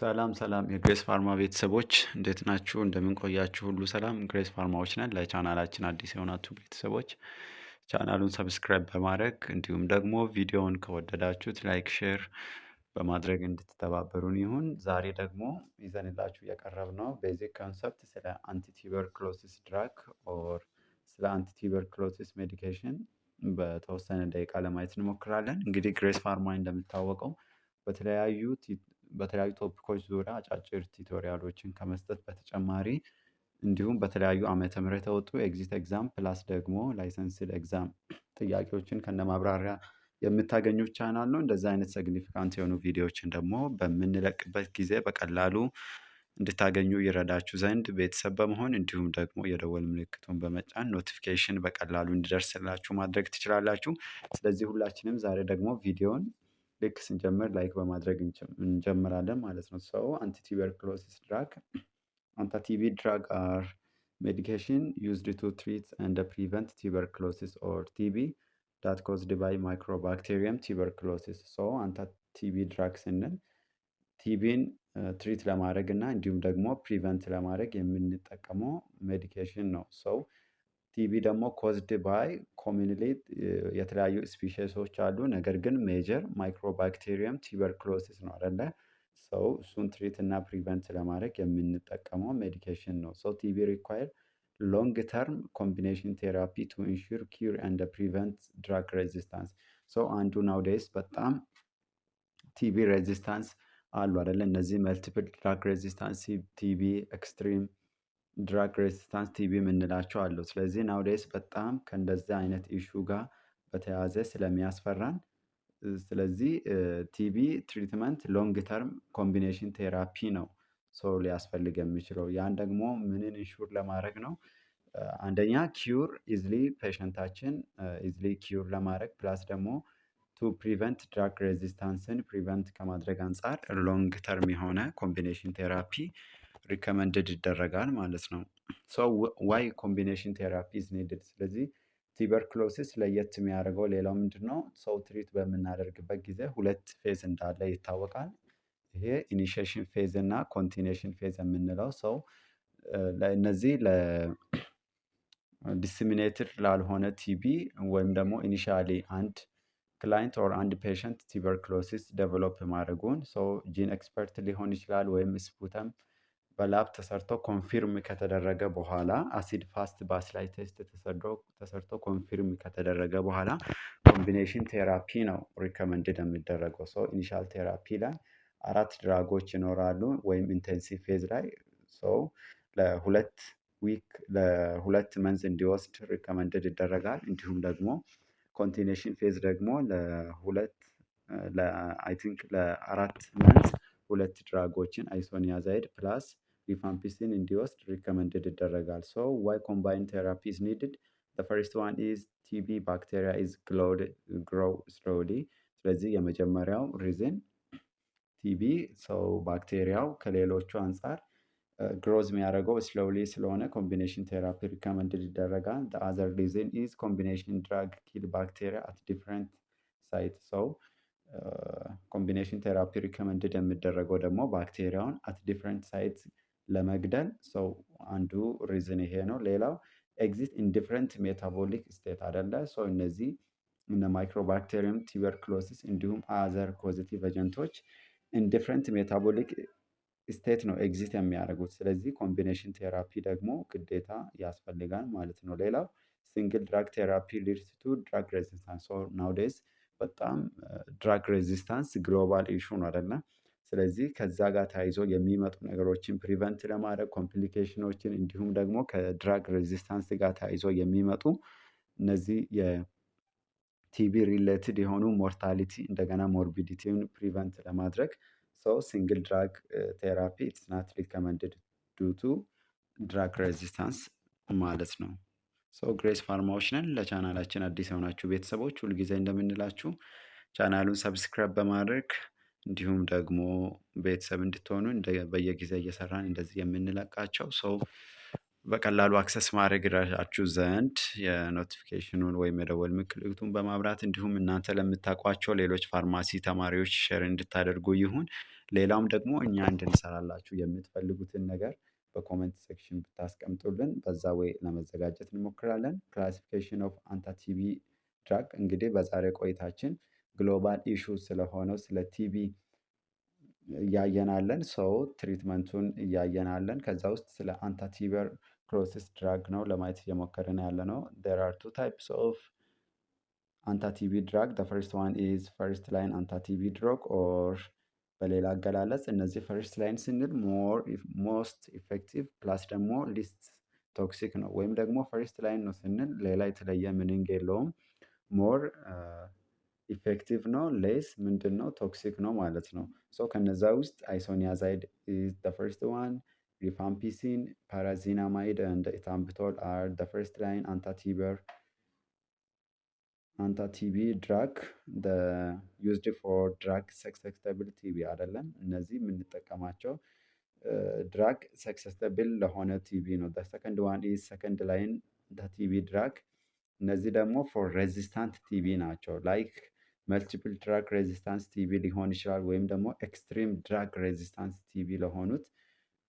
ሰላም ሰላም የግሬስ ፋርማ ቤተሰቦች እንዴት ናችሁ? እንደምን ቆያችሁ? ሁሉ ሰላም? ግሬስ ፋርማዎች ነን። ለቻናላችን አዲስ የሆናችሁ ቤተሰቦች ቻናሉን ሰብስክራይብ በማድረግ እንዲሁም ደግሞ ቪዲዮውን ከወደዳችሁት ላይክ፣ ሼር በማድረግ እንድትተባበሩን ይሁን። ዛሬ ደግሞ ይዘንላችሁ የቀረብነው ቤዚክ ኮንሰፕት ስለ አንቲቱበርክሎሲስ ድራግ ኦር ስለ አንቲቱበርክሎሲስ ሜዲኬሽን በተወሰነ ደቂቃ ለማየት እንሞክራለን። እንግዲህ ግሬስ ፋርማ እንደሚታወቀው በተለያዩ ቶፒኮች ዙሪያ አጫጭር ቲቶሪያሎችን ከመስጠት በተጨማሪ እንዲሁም በተለያዩ ዓመተ ምህረት የወጡ ኤግዚት ኤግዛም ፕላስ ደግሞ ላይሰንስድ ኤግዛም ጥያቄዎችን ከነማብራሪያ የምታገኙት ቻናል ነው። እንደዚህ አይነት ሲግኒፊካንት የሆኑ ቪዲዮዎችን ደግሞ በምንለቅበት ጊዜ በቀላሉ እንድታገኙ ይረዳችሁ ዘንድ ቤተሰብ በመሆን እንዲሁም ደግሞ የደወል ምልክቱን በመጫን ኖቲፊኬሽን በቀላሉ እንዲደርስላችሁ ማድረግ ትችላላችሁ። ስለዚህ ሁላችንም ዛሬ ደግሞ ቪዲዮን ልክ ስንጀምር ላይክ በማድረግ እንጀምራለን ማለት ነው። ሰው አንቲቱበርክሎሲስ ድራግ አንቲ-ቲቢ ድራግ አር medication used to treat and prevent tuberculosis or TB that caused by microbacterium tuberculosis. so አንቲ-ቲቢ ድራግ ስንል ቲቢን ትሪት ለማድረግ እና እንዲሁም ደግሞ ፕሪቨንት ለማድረግ የምንጠቀመው ሜዲኬሽን ነው። ሰው ቲቢ ደግሞ ኮዝድ ባይ ኮሚኒሊ የተለያዩ ስፒሺሶች አሉ። ነገር ግን ሜጀር ማይክሮባክቴሪየም ቱበርክሎሲስ ነው አይደለ? ሰው እሱን ትሪት እና ፕሪቨንት ለማድረግ የምንጠቀመው ሜዲኬሽን ነው። ሰው ቲቢ ሪኳየር ሎንግ ተርም ኮምቢኔሽን ቴራፒ ቱ ኢንሹር ኪር ኤንድ ፕሪቨንት ድራግ ሬዚስታንስ። ሰው አንዱ ናውዴይስ በጣም ቲቢ ሬዚስታንስ አሉ አይደለ? እነዚህ መልቲፕል ድራግ ሬዚስታንስ ቲቢ፣ ኤክስትሪም ድራግ ሬዚስታንስ ቲቢ የምንላቸው አሉ። ስለዚህ ናውዴይስ በጣም ከእንደዚህ አይነት ኢሹ ጋር በተያያዘ ስለሚያስፈራን ስለዚህ ቲቢ ትሪትመንት ሎንግ ተርም ኮምቢኔሽን ቴራፒ ነው ሰው ሊያስፈልግ የሚችለው። ያን ደግሞ ምንን ኢንሹር ለማድረግ ነው? አንደኛ ኪዩር ኢዝሊ ፔሸንታችን ኢዝሊ ኪዩር ለማድረግ ፕላስ ደግሞ ቱ ፕሪቨንት ድራግ ሬዚስታንስን ፕሪቨንት ከማድረግ አንጻር ሎንግ ተርም የሆነ ኮምቢኔሽን ቴራፒ ሪከመንድድ ይደረጋል ማለት ነው። ሶ ዋይ ኮምቢኔሽን ቴራፒ ኢዝ ኒድድ? ስለዚህ ቱበርክሎሲስ ለየት የሚያደርገው ሌላው ምንድን ነው? ሰው ትሪት በምናደርግበት ጊዜ ሁለት ፌዝ እንዳለ ይታወቃል። ይሄ ኢኒሺዬሽን ፌዝ እና ኮንቲኒዬሽን ፌዝ የምንለው ሰው ለእነዚህ ዲስሚኔትድ ላልሆነ ቲቢ ወይም ደግሞ ኢኒሻሊ አንድ ክላይንት ኦር አንድ ፔሸንት ቱበርክሎሲስ ዴቨሎፕ ማድረጉን ሰው ጂን ኤክስፐርት ሊሆን ይችላል ወይም ስፑተም በላብ ተሰርቶ ኮንፊርም ከተደረገ በኋላ አሲድ ፋስት ባስ ላይ ቴስት ተሰርቶ ኮንፊርም ከተደረገ በኋላ ኮምቢኔሽን ቴራፒ ነው ሪከመንድድ የሚደረገው። ሰው ኢኒሻል ቴራፒ ላይ 4 ድራጎች ይኖራሉ ወይም ኢንቴንሲቭ ፌዝ ላይ ሰው ለሁለት መንዝ እንዲወስድ ሪከመንድድ ይደረጋል። እንዲሁም ደግሞ ኮንቲኒዬሽን ፌዝ ደግሞ አይ ቲንክ ለ4 መንዝ 2 ድራጎችን አይሶኒያዛይድ ፕላስ ሪፋምፒሲን እንዲወስድ ሪከመንድድ ይደረጋል። ሶ ዋይ ኮምባይን ቴራፒ ኢዝ ኒድድ? ዘ ፈርስት ዋን ኢዝ ቲቢ ባክቴሪያ ኢዝ ግሮው ስሎሊ። ስለዚህ የመጀመሪያው ሪዝን ቲቢ ሰው ባክቴሪያው ከሌሎቹ አንጻር ግሮዝ የሚያደርገው ስሎሊ ስለሆነ ኮምቢኔሽን ቴራፒ ሪከመንድድ ይደረጋል። ዘ አዘር ሪዝን ኢዝ ኮምቢኔሽን ድራግ ኪል ባክቴሪያ አት ዲፍረንት ሳይት። ሰው ኮምቢኔሽን ቴራፒ ሪከመንድድ የሚደረገው ደግሞ ባክቴሪያውን አት ዲፍረንት ሳይት ለመግደል ሰው አንዱ ሪዝን ይሄ ነው። ሌላው ኤግዚት ኢን ዲፍረንት ሜታቦሊክ ስቴት አይደለ? ሰው እነዚህ እነ ማይክሮባክቴሪየም ቱበርክሎሲስ እንዲሁም አዘር ፖዚቲቭ ኤጀንቶች ኢን ዲፍረንት ሜታቦሊክ ስቴት ነው ኤግዚት የሚያደርጉት። ስለዚህ ኮምቢኔሽን ቴራፒ ደግሞ ግዴታ ያስፈልጋል ማለት ነው። ሌላው ሲንግል ድራግ ቴራፒ ሊድስ ቱ ድራግ ሬዚስታንስ። ሶ ናውዴይስ በጣም ድራግ ሬዚስታንስ ግሎባል ኢሹ ነው አይደለ? ስለዚህ ከዛ ጋር ተያይዞ የሚመጡ ነገሮችን ፕሪቨንት ለማድረግ ኮምፕሊኬሽኖችን እንዲሁም ደግሞ ከድራግ ሬዚስታንስ ጋር ተያይዞ የሚመጡ እነዚህ የቲቢ ሪሌትድ የሆኑ ሞርታሊቲ እንደገና ሞርቢዲቲውን ፕሪቨንት ለማድረግ ሰው ሲንግል ድራግ ቴራፒ ኢትስ ናት ሪከመንድድ ዱ ቱ ድራግ ሬዚስታንስ ማለት ነው። ሶ ግሬስ ፋርማዎች ነን። ለቻናላችን አዲስ የሆናችሁ ቤተሰቦች ሁልጊዜ እንደምንላችሁ ቻናሉን ሰብስክራይብ በማድረግ እንዲሁም ደግሞ ቤተሰብ እንድትሆኑ በየጊዜ እየሰራን እንደዚህ የምንለቃቸው ሰው በቀላሉ አክሰስ ማድረግ ይረዳችሁ ዘንድ የኖቲፊኬሽኑን ወይም የደወል ምልክቱን በማብራት እንዲሁም እናንተ ለምታውቋቸው ሌሎች ፋርማሲ ተማሪዎች ሼር እንድታደርጉ ይሁን። ሌላውም ደግሞ እኛ እንድንሰራላችሁ የምትፈልጉትን ነገር በኮመንት ሴክሽን ብታስቀምጡልን በዛ ወይ ለመዘጋጀት እንሞክራለን። ክላሲፊኬሽን ኦፍ አንታ ቲቢ ድራግ እንግዲህ በዛሬ ቆይታችን ግሎባል ኢሹ ስለሆነው ስለ ቲቢ እያየናለን። ሰው ትሪትመንቱን እያየናለን። ከዛ ውስጥ ስለ አንታቲበር ክሎሲስ ድራግ ነው ለማየት እየሞከርን ያለ ነው። there are two types of anti-TB drug. the first one is first line anti-TB drug or በሌላ አገላለጽ እነዚህ ፈርስት ላይን ስንል ሞስት ኢፌክቲቭ ፕላስ ደግሞ ሊስት ቶክሲክ ነው። ወይም ደግሞ ፈርስት ላይን ነው ስንል ሌላ የተለየ ምንንግ የለውም። ሞር ኢፌክቲቭ ነው፣ ሌስ ምንድን ነው ቶክሲክ ነው ማለት ነው። ሶ ከነዛ ውስጥ አይሶኒያዛይድ ኢዝ ዘ ፈርስት ዋን፣ ሪፋምፒሲን፣ ፓራዚናማይድ እንደ ኢታምብቶል አር ዘ ፈርስት ላይን አንታ-ቲቢ ድራግ ዩዝድ ፎር ድራግ ሰክሰስተብል ቲቢ አይደለም። እነዚህ የምንጠቀማቸው ድራግ ሰክሰስተብል ለሆነ ቲቢ ነው። ሰከንድ ዋን ኢዝ ሰከንድ ላይን ቲቢ ድራግ። እነዚህ ደግሞ ፎር ሬዚስታንት ቲቢ ናቸው። ላይክ መልቲፕል ድራግ ሬዚስታንስ ቲቢ ሊሆን ይችላል፣ ወይም ደግሞ ኤክስትሪም ድራግ ሬዚስታንስ ቲቢ ለሆኑት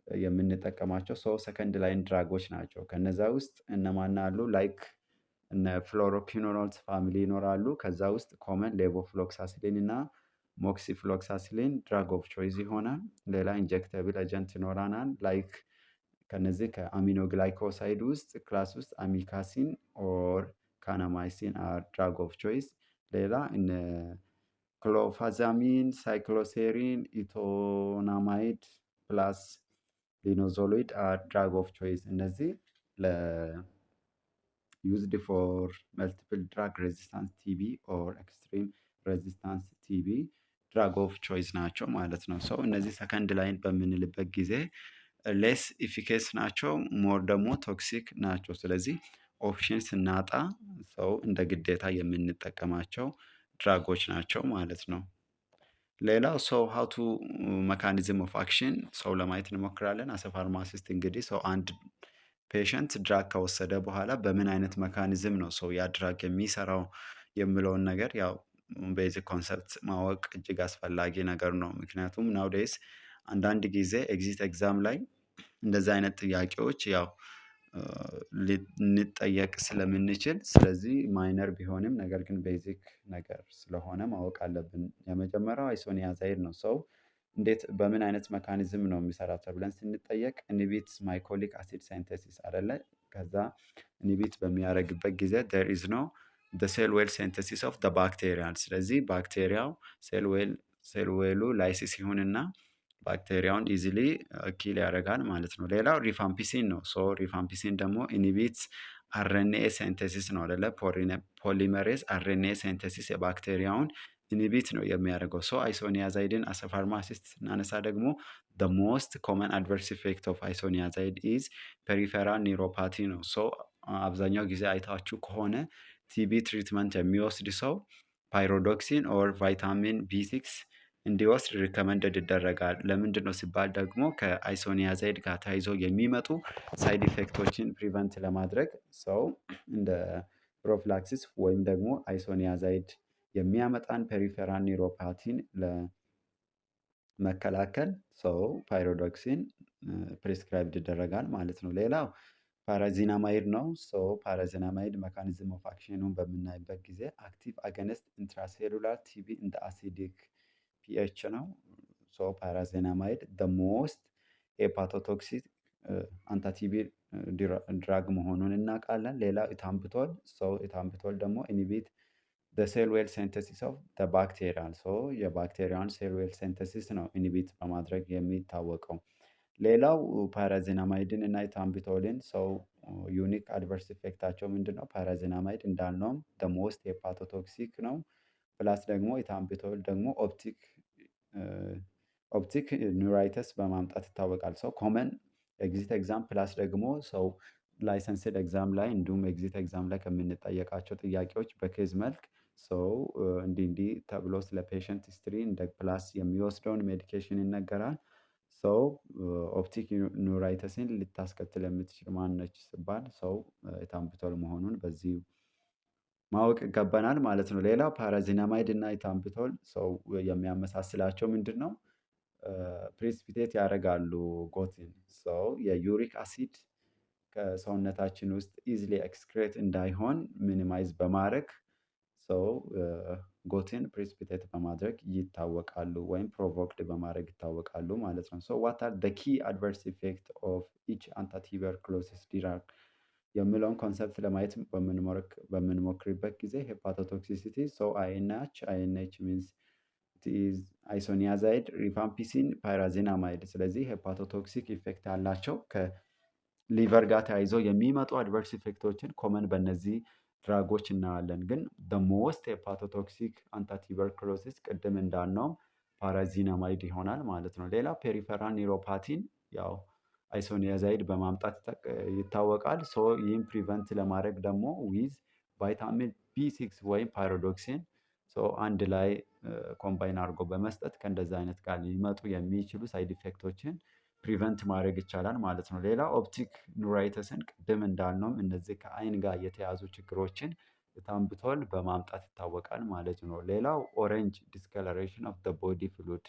የምንጠቀማቸው ሰከንድ ላይን ድራጎች ናቸው። ከነዛ ውስጥ እነማን አሉ? ላይክ እነ ፍሎሮኪኖኖልስ ፋሚሊ ይኖራሉ። ከዛ ውስጥ ኮመን ሌቮፍሎክሳሲሊን እና ሞክሲፍሎክሳሲሊን ድራግ ኦፍ ቾይዝ ይሆናል። ሌላ ኢንጀክተብል ኤጀንት ይኖራናል። ላይክ ከነዚህ ከአሚኖግላይኮሳይድ ውስጥ ክላስ ውስጥ አሚካሲን ኦር ካናማይሲን አር ድራግ ኦፍ ቾይስ። ሌላ እነ ክሎፋዛሚን፣ ሳይክሎሴሪን፣ ኢቶናማይድ ፕላስ ሊኖዞሎይድ አር ድራግ ኦፍ ቾይስ። እነዚህ used for multiple drug resistance TB or extreme resistance TB ድራግ ኦፍ ቾይስ ናቸው ማለት ነው። ሰው እነዚህ ሰከንድ ላይን በምንልበት ጊዜ ሌስ ኢፊኬስ ናቸው፣ ሞር ደግሞ ቶክሲክ ናቸው። ስለዚህ ኦፕሽን ስናጣ ሰው እንደ ግዴታ የምንጠቀማቸው ድራጎች ናቸው ማለት ነው። ሌላው ሰው ሀቱ መካኒዝም ኦፍ አክሽን ሰው ለማየት እንሞክራለን። አሰ ፋርማሲስት እንግዲህ ሰው አንድ ፔሸንት ድራግ ከወሰደ በኋላ በምን አይነት መካኒዝም ነው ሰው ያ ድራግ የሚሰራው የሚለውን ነገር ያው ቤዚክ ኮንሰፕት ማወቅ እጅግ አስፈላጊ ነገር ነው። ምክንያቱም ናውዴይስ አንዳንድ ጊዜ ኤግዚት ኤግዛም ላይ እንደዚህ አይነት ጥያቄዎች ያው ልንጠየቅ ስለምንችል፣ ስለዚህ ማይነር ቢሆንም ነገር ግን ቤዚክ ነገር ስለሆነ ማወቅ አለብን። የመጀመሪያው አይሶኒያዛይድ ነው። ሰው እንዴት በምን አይነት መካኒዝም ነው የሚሰራው ተብለን ስንጠየቅ ኢንሂቢትስ ማይኮሊክ አሲድ ሳይንተሲስ አይደለ? ከዛ ኢንሂቢት በሚያደርግበት ጊዜ there is no the cell wall synthesis of the bacterial። ስለዚህ ባክቴሪያው ሴል ዌሉ ላይሲስ ይሁንና ባክቴሪያውን ኢዚሊ ኪል ያደርጋል ማለት ነው። ሌላው ሪፋምፒሲን ነው። ሶ ሪፋምፒሲን ደግሞ ኢንሂቢትስ አርኤንኤ ሳይንተሲስ ነው አይደለ? ፖሊመሬዝ አርኤንኤ ሳይንተሲስ የባክቴሪያውን ኢንሂቢት ነው የሚያደርገው። ሶ አይሶኒያዛይድን አሰ ፋርማሲስት ስናነሳ ደግሞ the most common adverse effect of isoniazid is peripheral neuropathy ነው። ሶ አብዛኛው ጊዜ አይታችሁ ከሆነ ቲቢ ትሪትመንት የሚወስድ ሰው ፓይሮዶክሲን ኦር ቫይታሚን ቢ6 እንዲወስድ ሪከመንደድ ይደረጋል። ለምንድን ነው ሲባል ደግሞ ከአይሶኒያዛይድ ጋር ተያይዞ የሚመጡ ሳይድ ኢፌክቶችን ፕሪቨንት ለማድረግ ሰው እንደ ፕሮፍላክሲስ ወይም ደግሞ አይሶኒያዛይድ የሚያመጣን ፔሪፌራል ኒውሮፓቲን ለመከላከል ሰው ፓይሮዶክሲን ፕሪስክራይብድ ይደረጋል ማለት ነው። ሌላው ፓራዚናማይድ ነው። ሶ ፓራዚናማይድ መካኒዝም ኦፍ አክሽኑን በምናይበት ጊዜ አክቲቭ አገንስት ኢንትራሴሉላር ቲቢ እንደ አሲዲክ ፒኤች ነው። ሶ ፓራዚናማይድ the most ሄፓቶቶክሲክ አንታቲቢ ድራግ መሆኑን እናውቃለን። ሌላው ኢታምብቶል። ሶ ኢታምብቶል ደግሞ ኢንሂቢት the cell wall synthesis of the bacterial። ሶ የባክቴሪያን ሴል ዌል ሲንተሲስ ነው ኢንሂቢት በማድረግ የሚታወቀው። ሌላው ፓራዚናማይድን እና ኢታምብቶልን ሰው ዩኒክ አድቨርስ ኢፌክታቸው ምንድን ነው? ፓራዚናማይድ እንዳልነውም the most ሄፓቶቶክሲክ ነው። ፕላስ ደግሞ ኢታምብቶል ደግሞ ኦፕቲክ ኒውራይተስ በማምጣት ይታወቃል። ሰው ኮመን ኤግዚት ኤግዛም ፕላስ ደግሞ ሰው ላይሰንስድ ኤግዛም ላይ እንዲሁም ኤግዚት ኤግዛም ላይ ከምንጠየቃቸው ጥያቄዎች በኬዝ መልክ ሰው እንዲህ ተብሎ ስለ ፔሸንት ሂስትሪ እንደ ፕላስ የሚወስደውን ሜዲኬሽን ይነገራል። ሰው ኦፕቲክ ኒውራይተስን ልታስከትል የምትችል ማነች ሲባል ሰው ኢታምፒቶል መሆኑን በዚህ ማወቅ ይገባናል ማለት ነው። ሌላው ፓራዚናማይድ እና ኢታምፒቶል ሰው የሚያመሳስላቸው ምንድን ነው? ፕሬሲፒቴት ያደርጋሉ ጎትን ሰው የዩሪክ አሲድ ከሰውነታችን ውስጥ ኢዝሊ ኤክስክሬት እንዳይሆን ሚኒማይዝ በማድረግ ሰው ጎትን ፕሬሲፒቴት በማድረግ ይታወቃሉ ወይም ፕሮቮክድ በማድረግ ይታወቃሉ ማለት ነው። ሶ ዋት አር ዘ ኪ አድቨርስ ኢፌክት ኦፍ ኢች አንታቲበርክሎሲስ ድራግ የሚለውን ኮንሰፕት ለማየት በምንሞክርበት ጊዜ ሄፓቶቶክሲሲቲ ሰው አይኤንኤች ሚንስ አይሶኒያዛይድ፣ ሪፋምፒሲን፣ ፓይራዚናማይድ። ስለዚህ ሄፓቶቶክሲክ ኢፌክት ያላቸው ከሊቨር ጋር ተያይዞ የሚመጡ አድቨርስ ኢፌክቶችን ኮመን በእነዚህ ድራጎች እናያለን። ግን ሞስት ሄፓቶቶክሲክ አንታቲበርክሎሲስ ቅድም እንዳልነውም ፓራዚናማይድ ይሆናል ማለት ነው። ሌላ ፔሪፈራል ኒውሮፓቲን ያው አይሶኒያዛይድ በማምጣት ይታወቃል። ሶ ይህም ፕሪቨንት ለማድረግ ደግሞ ዊዝ ቫይታሚን ቢ6 ወይም ፓይሮዶክሲን አንድ ላይ ኮምባይን አድርጎ በመስጠት ከእንደዚህ አይነት ጋር ሊመጡ የሚችሉ ሳይድ ኢፌክቶችን ፕሪቨንት ማድረግ ይቻላል ማለት ነው። ሌላ ኦፕቲክ ኑራይተስን ቅድም እንዳልነውም እነዚህ ከአይን ጋር የተያዙ ችግሮችን ኢታምፒቶል በማምጣት ይታወቃል ማለት ነው። ሌላው ኦሬንጅ ዲስከለሬሽን ኦፍ ዘ ቦዲ ፍሉድ።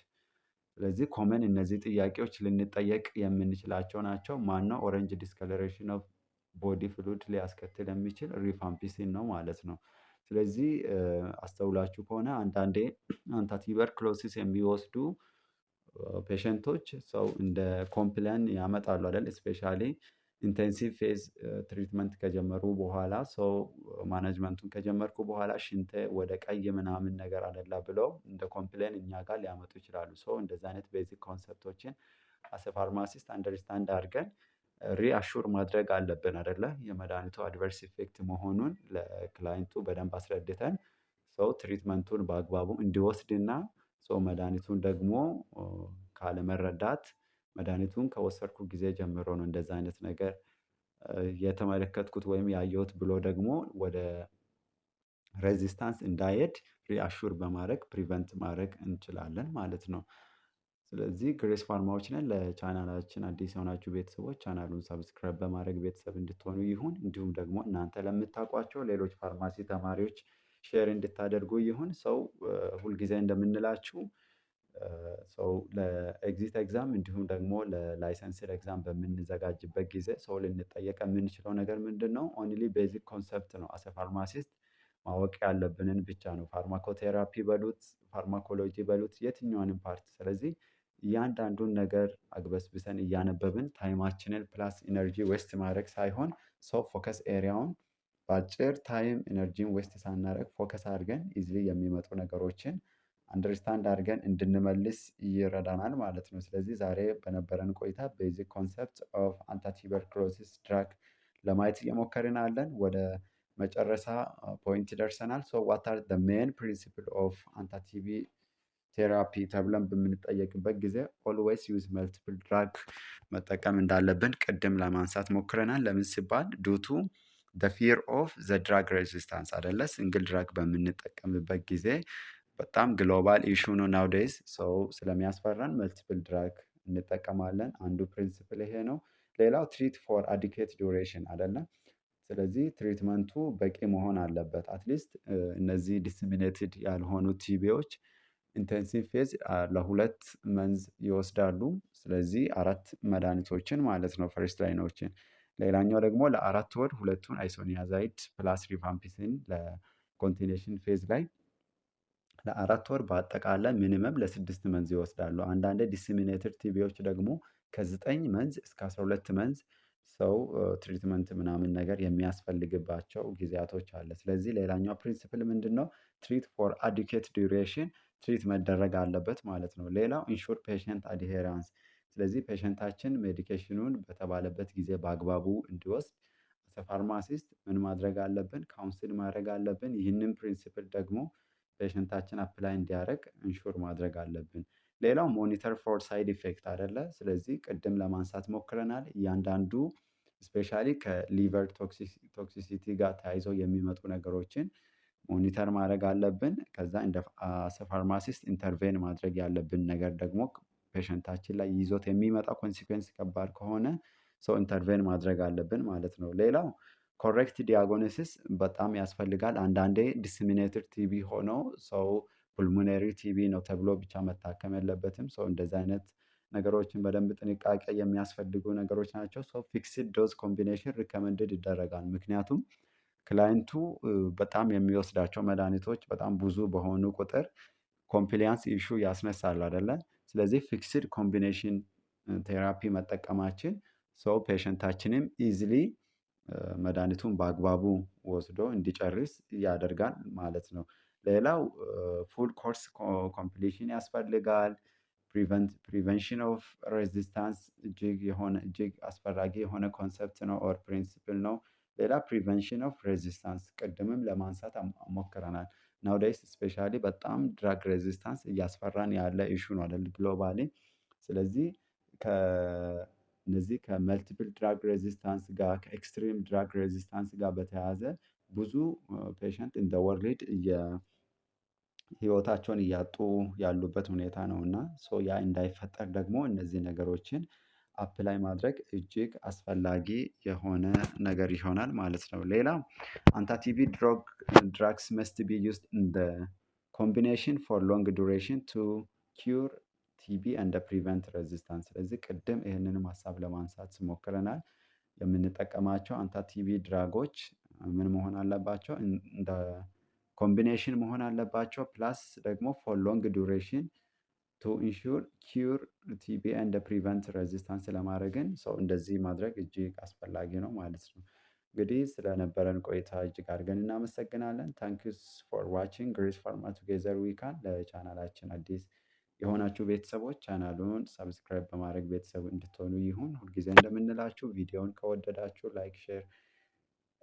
ስለዚህ ኮመን እነዚህ ጥያቄዎች ልንጠየቅ የምንችላቸው ናቸው። ማነው ኦሬንጅ ዲስከለሬሽን ኦፍ ቦዲ ፍሉድ ሊያስከትል የሚችል? ሪፋምፒሲን ነው ማለት ነው። ስለዚህ አስተውላችሁ ከሆነ አንዳንዴ አንታቲበርክሎሲስ የሚወስዱ ፔሸንቶች ሰው እንደ ኮምፕለን ያመጣሉ አይደል? ስፔሻሊ ኢንቴንሲቭ ፌዝ ትሪትመንት ከጀመሩ በኋላ ሰው ማኔጅመንቱን ከጀመርኩ በኋላ ሽንቴ ወደ ቀይ ምናምን ነገር አደላ ብለው እንደ ኮምፕሌን እኛ ጋር ሊያመጡ ይችላሉ። ሰው እንደዚህ አይነት ቤዚክ ኮንሰፕቶችን አስ ፋርማሲስት አንደርስታንድ አድርገን ሪአሹር ማድረግ አለብን አይደለ? የመድኃኒቱ አድቨርስ ኢፌክት መሆኑን ለክላይንቱ በደንብ አስረድተን ሰው ትሪትመንቱን በአግባቡ እንዲወስድና ሰው መድኃኒቱን ደግሞ ካለመረዳት መድኃኒቱን ከወሰድኩ ጊዜ ጀምሮ ነው እንደዛ አይነት ነገር የተመለከትኩት ወይም ያየሁት ብሎ ደግሞ ወደ ሬዚስታንስ እንዳይሄድ ሪአሹር በማድረግ ፕሪቨንት ማድረግ እንችላለን ማለት ነው። ስለዚህ ግሬስ ፋርማዎች ነን። ለቻናላችን አዲስ የሆናችሁ ቤተሰቦች ቻናሉን ሰብስክራይብ በማድረግ ቤተሰብ እንድትሆኑ ይሁን። እንዲሁም ደግሞ እናንተ ለምታውቋቸው ሌሎች ፋርማሲ ተማሪዎች ሼር እንድታደርጉ ይሁን። ሰው ሁልጊዜ እንደምንላችሁ ሰው ለኤግዚት ኤግዛም እንዲሁም ደግሞ ለላይሰንስድ ኤግዛም በምንዘጋጅበት ጊዜ ሰው ልንጠየቅ የምንችለው ነገር ምንድን ነው? ኦንሊ ቤዚክ ኮንሰፕት ነው። አሰ ፋርማሲስት ማወቅ ያለብንን ብቻ ነው። ፋርማኮቴራፒ በሉት ፋርማኮሎጂ በሉት የትኛውንም ፓርት። ስለዚህ እያንዳንዱን ነገር አግበስብሰን እያነበብን ታይማችንን ፕላስ ኢነርጂ ዌስት ማድረግ ሳይሆን ሰው ፎከስ ኤሪያውን በአጭር ታይም ኢነርጂን ዌስት ሳናደርግ ፎከስ አድርገን ኢዝሊ የሚመጡ ነገሮችን አንደርስታንድ አድርገን እንድንመልስ ይረዳናል ማለት ነው። ስለዚህ ዛሬ በነበረን ቆይታ ቤዚክ ኮንሰፕት ኦፍ አንታቲበርክሎሲስ ድራግ ለማየት እየሞከርን አለን። ወደ መጨረሻ ፖይንት ደርሰናል። ሶ ዋት አር ዘ ሜን ፕሪንሲፕል ኦፍ አንታቲቪ ቴራፒ ተብለን በምንጠየቅበት ጊዜ ኦልዌይስ ዩዝ መልቲፕል ድራግ መጠቀም እንዳለብን ቅድም ለማንሳት ሞክረናል። ለምን ሲባል ዱቱ ዘ ፊር ኦፍ ዘ ድራግ ሬዚስታንስ አይደለ? ሲንግል ድራግ በምንጠቀምበት ጊዜ በጣም ግሎባል ኢሹ ነው ናውዴይዝ። ሰው ስለሚያስፈራን መልቲፕል ድራግ እንጠቀማለን። አንዱ ፕሪንሲፕል ይሄ ነው። ሌላው ትሪት ፎር አዲኬት ዱሬሽን አይደለም። ስለዚህ ትሪትመንቱ በቂ መሆን አለበት። አትሊስት እነዚህ ዲስሚኔትድ ያልሆኑ ቲቢዎች ኢንቴንሲቭ ፌዝ ለሁለት መንዝ ይወስዳሉ። ስለዚህ 4 መድኃኒቶችን ማለት ነው ፈርስት ላይኖችን። ሌላኛው ደግሞ ለ4 ወር ሁለቱን አይሶኒያዛይድ ፕላስ ሪፋምፒሲን ለኮንቲኔሽን ፌዝ ላይ ለ4 ወር በአጠቃላይ ሚኒመም ለ6 መንዝ ይወስዳሉ። አንዳንድ ዲስሚኔትድ ቲቢዎች ደግሞ ከ9 መንዝ እስከ 12 መንዝ ሰው ትሪትመንት ምናምን ነገር የሚያስፈልግባቸው ጊዜያቶች አለ። ስለዚህ ሌላኛው ፕሪንሲፕል ምንድን ነው? ትሪት ፎር አዲኬት ዱሬሽን ትሪት መደረግ አለበት ማለት ነው። ሌላው ኢንሹር ፔሸንት አድሄራንስ። ስለዚህ ፔሸንታችን ሜዲኬሽኑን በተባለበት ጊዜ በአግባቡ እንዲወስድ ፋርማሲስት ምን ማድረግ አለብን? ካውንስል ማድረግ አለብን። ይህንን ፕሪንሲፕል ደግሞ ፔሸንታችን አፕላይ እንዲያደርግ ኢንሹር ማድረግ አለብን። ሌላው ሞኒተር ፎር ሳይድ ኢፌክት አይደለ? ስለዚህ ቅድም ለማንሳት ሞክረናል። እያንዳንዱ ስፔሻሊ ከሊቨር ቶክሲሲቲ ጋር ተያይዘው የሚመጡ ነገሮችን ሞኒተር ማድረግ አለብን። ከዛ እንደ ፋርማሲስት ኢንተርቬን ማድረግ ያለብን ነገር ደግሞ ፔሸንታችን ላይ ይዞት የሚመጣው ኮንሲኩዌንስ ከባድ ከሆነ ሰው ኢንተርቬን ማድረግ አለብን ማለት ነው። ሌላው ኮሬክት ዲያግኖሲስ በጣም ያስፈልጋል። አንዳንዴ ዲስሚኔትድ ቲቢ ሆኖ ሰው ፑልሞነሪ ቲቢ ነው ተብሎ ብቻ መታከም የለበትም። ሰው እንደዚህ አይነት ነገሮችን በደንብ ጥንቃቄ የሚያስፈልጉ ነገሮች ናቸው። ሶ ፊክስድ ዶዝ ኮምቢኔሽን ሪከመንድድ ይደረጋል። ምክንያቱም ክላይንቱ በጣም የሚወስዳቸው መድኃኒቶች በጣም ብዙ በሆኑ ቁጥር ኮምፕሊያንስ ኢሹ ያስነሳል አይደለ? ስለዚህ ፊክስድ ኮምቢኔሽን ቴራፒ መጠቀማችን ሰው ፔሸንታችንም ኢዝሊ መድኃኒቱን በአግባቡ ወስዶ እንዲጨርስ ያደርጋል ማለት ነው። ሌላው ፉል ኮርስ ኮምፕሊሽን ያስፈልጋል። ፕሪቨንሽን ኦፍ ሬዚስታንስ እጅግ አስፈላጊ የሆነ ኮንሰፕት ነው ኦር ፕሪንሲፕል ነው። ሌላ ፕሪቨንሽን ኦፍ ሬዚስታንስ ቅድምም ለማንሳት ሞክረናል። ናውዴይስ ስፔሻሊ በጣም ድራግ ሬዚስታንስ እያስፈራን ያለ ኢሹ ነው አይደል ግሎባሊ። ስለዚህ ከነዚህ ከመልቲፕል ድራግ ሬዚስታንስ ጋር ከኤክስትሪም ድራግ ሬዚስታንስ ጋር በተያያዘ ብዙ ፔሸንት ኢን ዘ ወርልድ ህይወታቸውን እያጡ ያሉበት ሁኔታ ነው እና ሶ ያ እንዳይፈጠር ደግሞ እነዚህ ነገሮችን አፕላይ ማድረግ እጅግ አስፈላጊ የሆነ ነገር ይሆናል ማለት ነው። ሌላው አንታቲቪ ድራግስ መስት ቢ ዩዝድ ኢን ዘ ኮምቢኔሽን ፎር ሎንግ ዱሬሽን ቱ ኪውር ቲቢ ኤንድ ፕሪቨንት ሬዚስታንስ። ስለዚህ ቅድም ይህንንም ሀሳብ ለማንሳት ሞክረናል። የምንጠቀማቸው አንታቲቪ ድራጎች ምን መሆን አለባቸው? እንደ ኮምቢኔሽን መሆን አለባቸው። ፕላስ ደግሞ ፎር ሎንግ ዱሬሽን ቱ ኢንሹር ኪውር ቲቢ ኤንድ ፕሪቨንት ሬዚስታንስ ለማድረግን ሰው እንደዚህ ማድረግ እጅግ አስፈላጊ ነው ማለት ነው። እንግዲህ ስለነበረን ቆይታ እጅግ አድርገን እናመሰግናለን። ታንክስ ፎር ዋቺንግ ግሬስ ፋርማ ቱጌዘር ዊ ካን። ለቻናላችን አዲስ የሆናችሁ ቤተሰቦች ቻናሉን ሰብስክራይብ በማድረግ ቤተሰብ እንድትሆኑ ይሁን። ሁልጊዜ እንደምንላችሁ ቪዲዮውን ከወደዳችሁ ላይክ፣ ሼር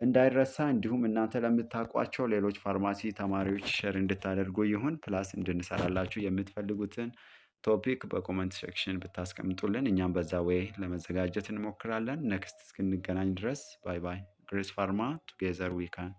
እንዳይረሳ። እንዲሁም እናንተ ለምታውቋቸው ሌሎች ፋርማሲ ተማሪዎች ሼር እንድታደርጉ ይሁን። ፕላስ እንድንሰራላችሁ የምትፈልጉትን ቶፒክ በኮመንት ሴክሽን ብታስቀምጡልን እኛም በዛ ወይ ለመዘጋጀት እንሞክራለን። ነክስት እስክንገናኝ ድረስ ባይ ባይ። ግሬስ ፋርማ ቱጌዘር ዊ ካን